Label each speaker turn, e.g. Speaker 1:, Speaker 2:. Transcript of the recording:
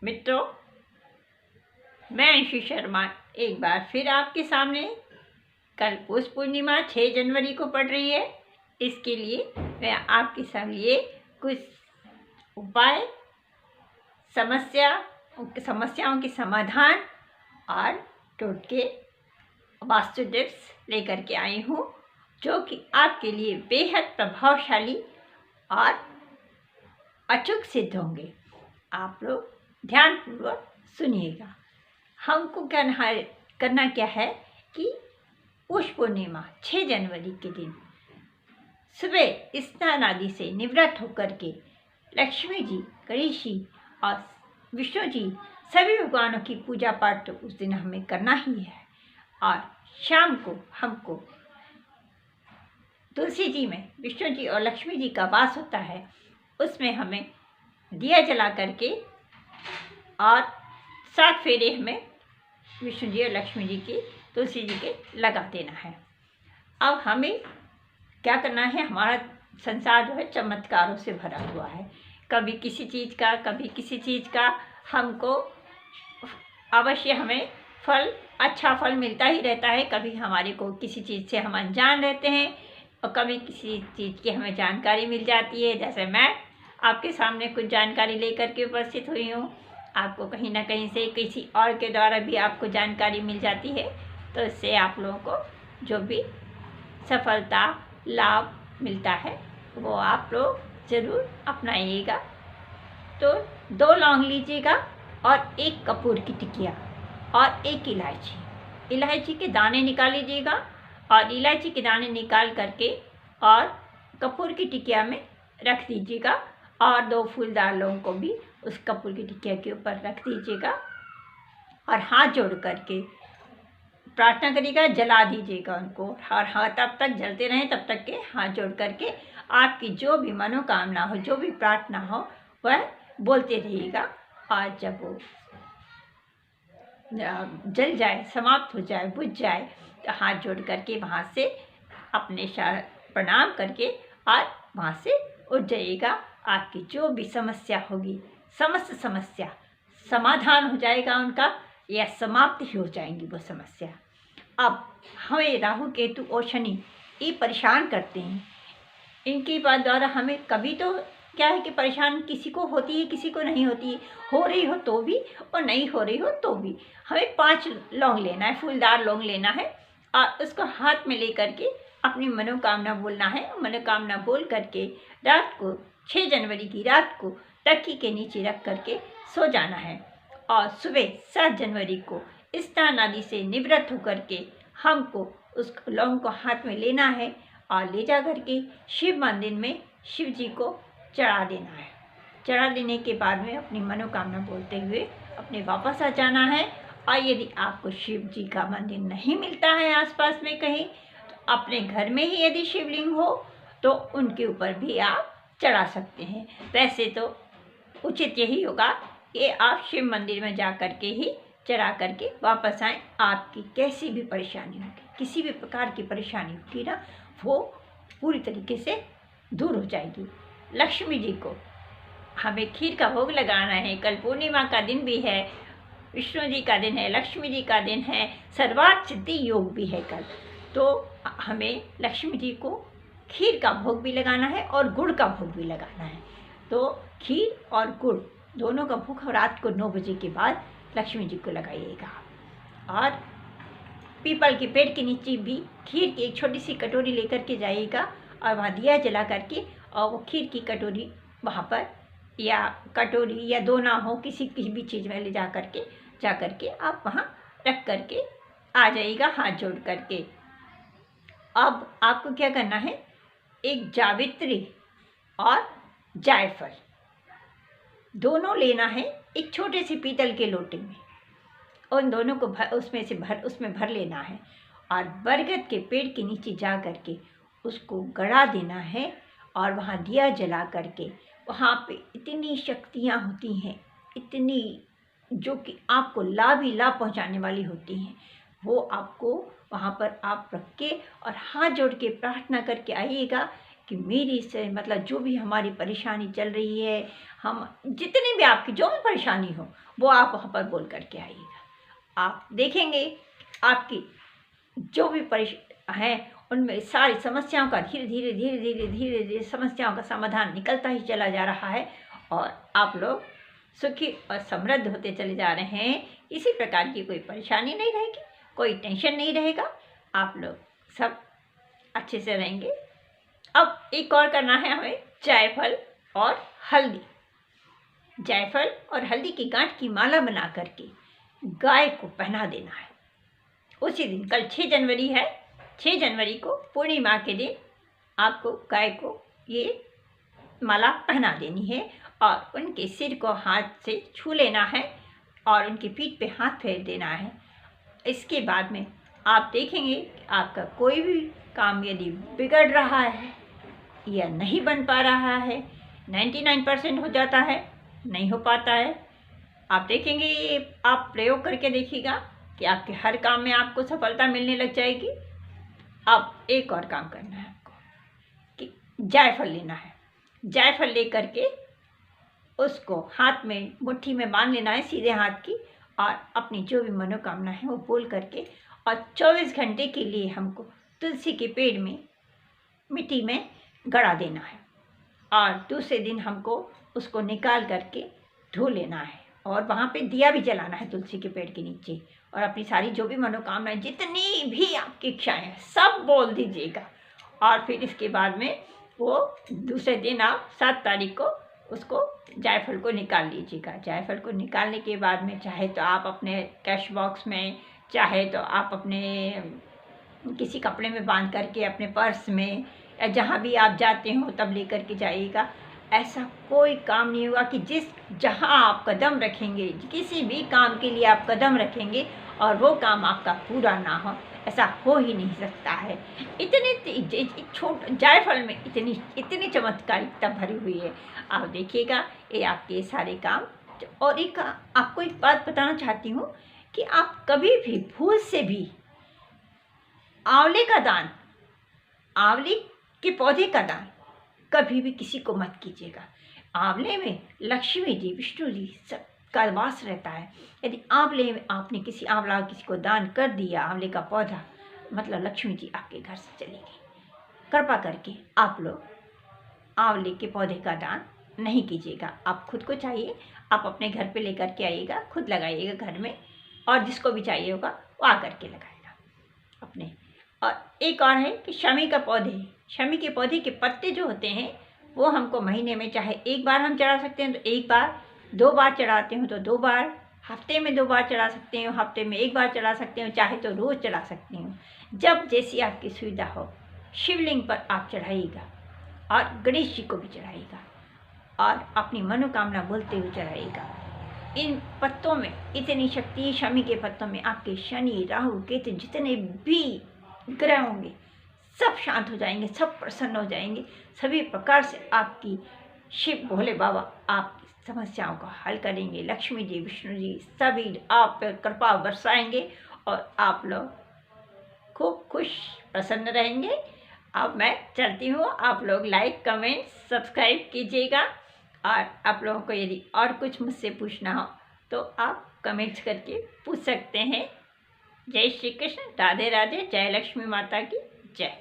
Speaker 1: मित्रों, मैं अंशु शर्मा एक बार फिर आपके सामने कल पौष पूर्णिमा 6 जनवरी को पड़ रही है। इसके लिए मैं आपके सामने कुछ उपाय, समस्याओं के समाधान और टोटके, वास्तु टिप्स लेकर के आई हूँ, जो कि आपके लिए बेहद प्रभावशाली और अचूक सिद्ध होंगे। आप लोग ध्यानपूर्वक सुनिएगा। हमको करना क्या है कि पौष पूर्णिमा 6 जनवरी के दिन सुबह स्नान आदि से निवृत्त होकर के लक्ष्मी जी, गणेश जी और विष्णु जी सभी भगवानों की पूजा पाठ तो उस दिन हमें करना ही है। और शाम को हमको तुलसी जी में विष्णु जी और लक्ष्मी जी का वास होता है, उसमें हमें दिया जला करके और 7 फेरे हमें विष्णु जी और लक्ष्मी जी की, तुलसी जी के लगा देना है। अब हमें क्या करना है, हमारा संसार जो है चमत्कारों से भरा हुआ है। कभी किसी चीज़ का, कभी किसी चीज़ का हमको अवश्य हमें अच्छा फल मिलता ही रहता है। कभी हमारे को किसी चीज़ से हम अनजान रहते हैं और कभी किसी चीज़ की हमें जानकारी मिल जाती है। जैसे मैं आपके सामने कुछ जानकारी लेकर के उपस्थित हुई हूँ, आपको कहीं ना कहीं से किसी और के द्वारा भी आपको जानकारी मिल जाती है, तो इससे आप लोगों को जो भी सफलता, लाभ मिलता है वो आप लोग ज़रूर अपनाइएगा। तो 2 लौंग लीजिएगा और 1 कपूर की टिकिया और 1 इलायची के दाने निकाल लीजिएगा और इलायची के दाने निकाल करके और कपूर की टिकिया में रख दीजिएगा और 2 फूलदार लौंग को भी उस कपूर की टिकिया के ऊपर रख दीजिएगा और हाथ जोड़ करके प्रार्थना करिएगा, जला दीजिएगा उनको। और हाँ, तब तक जलते रहें, तब तक के हाथ जोड़ करके आपकी जो भी मनोकामना हो, जो भी प्रार्थना हो, वह बोलते रहिएगा। और जब वो जल जाए, समाप्त हो जाए, बुझ जाए, तो हाथ जोड़ करके वहाँ से अपने प्रणाम करके और वहाँ से उठ जाइएगा। आपकी जो भी समस्या होगी, समस्त समस्या समाधान हो जाएगा उनका, या समाप्त ही हो जाएंगी वो समस्या। अब हमें राहु, केतु और शनि ये परेशान करते हैं। इनकी बात द्वारा हमें कभी तो क्या है कि परेशान किसी को होती है, किसी को नहीं होती है। हो रही हो तो भी और नहीं हो रही हो तो भी हमें 5 लौंग लेना है, फूलदार लौंग लेना है और उसको हाथ में ले करके अपनी मनोकामना बोलना है। मनोकामना बोल करके रात को 6 जनवरी की रात को तकिए के नीचे रख करके सो जाना है और सुबह 7 जनवरी को स्नान आदि से निवृत्त होकर के हमको उस लौंग को हाथ में लेना है और ले जा करके शिव मंदिर में शिव जी को चढ़ा देना है। चढ़ा देने के बाद में अपनी मनोकामना बोलते हुए अपने वापस आ जाना है। और यदि आपको शिव जी का मंदिर नहीं मिलता है आसपास में कहीं, तो अपने घर में ही यदि शिवलिंग हो तो उनके ऊपर भी आप चढ़ा सकते हैं। वैसे तो उचित यही होगा कि आप शिव मंदिर में जा कर के ही चढ़ा करके वापस आएँ। आपकी कैसी भी परेशानी होगी, किसी भी प्रकार की परेशानी होगी ना, वो पूरी तरीके से दूर हो जाएगी। लक्ष्मी जी को हमें खीर का भोग लगाना है। कल पूर्णिमा का दिन भी है, विष्णु जी का दिन है, लक्ष्मी जी का दिन है, सर्वार्थ सिद्धि योग भी है कल। तो हमें लक्ष्मी जी को खीर का भोग भी लगाना है और गुड़ का भोग भी लगाना है। तो खीर और गुड़ दोनों का भोग रात को 9 बजे के बाद लक्ष्मी जी को लगाइएगा। और पीपल के पेड़ के नीचे भी खीर की एक छोटी सी कटोरी लेकर के जाइएगा और वहाँ दिया जला करके और वो खीर की कटोरी वहाँ पर, या कटोरी या 2 ना हो, किसी भी चीज़ में ले जा करके आप वहाँ रख करके आ जाइएगा हाथ जोड़ करके। अब आपको क्या करना है, एक जावित्री और जायफल दोनों लेना है एक छोटे से पीतल के लोटे में। उन दोनों को उसमें भर लेना है और बरगद के पेड़ के नीचे जा करके उसको गड़ा देना है और वहाँ दिया जला करके, वहाँ पे इतनी शक्तियाँ होती हैं, इतनी जो कि आपको लाभ ही लाभ पहुँचाने वाली होती हैं, वो आपको वहाँ पर आप रख के और हाथ जोड़ के प्रार्थना करके आइएगा कि मेरी से मतलब जो भी हमारी परेशानी चल रही है, हम जितनी भी आपकी जो भी परेशानी हो वो आप वहाँ पर बोल करके आइएगा। आप देखेंगे आपकी जो भी है उनमें सारी समस्याओं का धीरे धीरे धीरे धीरे धीरे धीरे समस्याओं का समाधान निकलता ही चला जा रहा है और आप लोग सुखी और समृद्ध होते चले जा रहे हैं। इसी प्रकार की कोई परेशानी नहीं रहेगी, कोई टेंशन नहीं रहेगा, आप लोग सब अच्छे से रहेंगे। अब एक और करना है हमें, जायफल और हल्दी। जायफल और हल्दी की गांठ की माला बना करके गाय को पहना देना है उसी दिन। कल 6 जनवरी है, 6 जनवरी को पूर्णिमा के दिन आपको गाय को ये माला पहना देनी है और उनके सिर को हाथ से छू लेना है और उनकी पीठ पे हाथ फेर देना है। इसके बाद में आप देखेंगे कि आपका कोई भी काम यदि बिगड़ रहा है या नहीं बन पा रहा है, 99% हो जाता है, नहीं हो पाता है, आप देखेंगे ये आप प्रयोग करके देखिएगा कि आपके हर काम में आपको सफलता मिलने लग जाएगी। अब एक और काम करना है आपको कि जायफल लेना है। जायफल ले करके उसको हाथ में मुट्ठी में बांध लेना है सीधे हाथ की और अपनी जो भी मनोकामना है वो बोल करके और 24 घंटे के लिए हमको तुलसी के पेड़ में मिट्टी में गड़ा देना है और दूसरे दिन हमको उसको निकाल करके धो लेना है और वहाँ पे दिया भी जलाना है तुलसी के पेड़ के नीचे और अपनी सारी जो भी मनोकामनाएं जितनी भी आपकी इच्छाएं हैं सब बोल दीजिएगा। और फिर इसके बाद में वो दूसरे दिन आप 7 तारीख को उसको जायफल को निकाल लीजिएगा। जायफल को निकालने के बाद में चाहे तो आप अपने कैश बॉक्स में, चाहे तो आप अपने किसी कपड़े में बांध करके अपने पर्स में या जहाँ भी आप जाते हो तब ले करके जाइएगा। ऐसा कोई काम नहीं होगा कि जहाँ आप कदम रखेंगे, किसी भी काम के लिए आप कदम रखेंगे और वो काम आपका पूरा ना हो, ऐसा हो ही नहीं सकता है। इतने छोटे जायफल में इतनी चमत्कारिकता भरी हुई है। आप देखिएगा ये आपके सारे काम। और एक आपको एक बात बताना चाहती हूँ कि आप कभी भी भूल से भी आंवले का दान, आंवले के पौधे का दान कभी भी किसी को मत कीजिएगा। आंवले में लक्ष्मी जी, विष्णु जी सब का वास रहता है। यदि आंवले में आपने किसी आंवला किसी को दान कर दिया, आंवले का पौधा, मतलब लक्ष्मी जी आपके घर से चली गई। कृपा करके आप लोग आंवले के पौधे का दान नहीं कीजिएगा। आप खुद को चाहिए, आप अपने घर पे लेकर के आइएगा, खुद लगाइएगा घर में और जिसको भी चाहिए होगा वो आकर के लगाएगा अपने। और एक और है कि शमी का पौधे, शमी के पौधे के पत्ते जो होते हैं वो हमको महीने में चाहे एक बार हम चढ़ा सकते हैं तो एक बार, 2 बार चढ़ाते हो तो 2 बार, हफ्ते में 2 बार चढ़ा सकते हो, हफ्ते में 1 बार चढ़ा सकते हो, चाहे तो रोज़ चढ़ा सकते हो, जब जैसी आपकी सुविधा हो। शिवलिंग पर आप चढ़ाइएगा और गणेश जी को भी चढ़ाइएगा और अपनी मनोकामना बोलते हुए चढ़ाइएगा। इन पत्तों में इतनी शक्ति, शमी के पत्तों में आपके शनि, राहु, केतु जितने भी ग्रह होंगे सब शांत हो जाएंगे, सब प्रसन्न हो जाएंगे। सभी प्रकार से आपकी शिव भोले बाबा आपकी समस्याओं को हल करेंगे। लक्ष्मी जी, विष्णु जी सभी आप पर कृपा बरसाएंगे और आप लोग खूब खुश प्रसन्न रहेंगे। अब मैं चलती हूँ, आप लोग लाइक, कमेंट, सब्सक्राइब कीजिएगा और आप लोगों को यदि और कुछ मुझसे पूछना हो तो आप कमेंट्स करके पूछ सकते हैं। जय श्री कृष्ण, राधे राधे, जय लक्ष्मी माता की जय।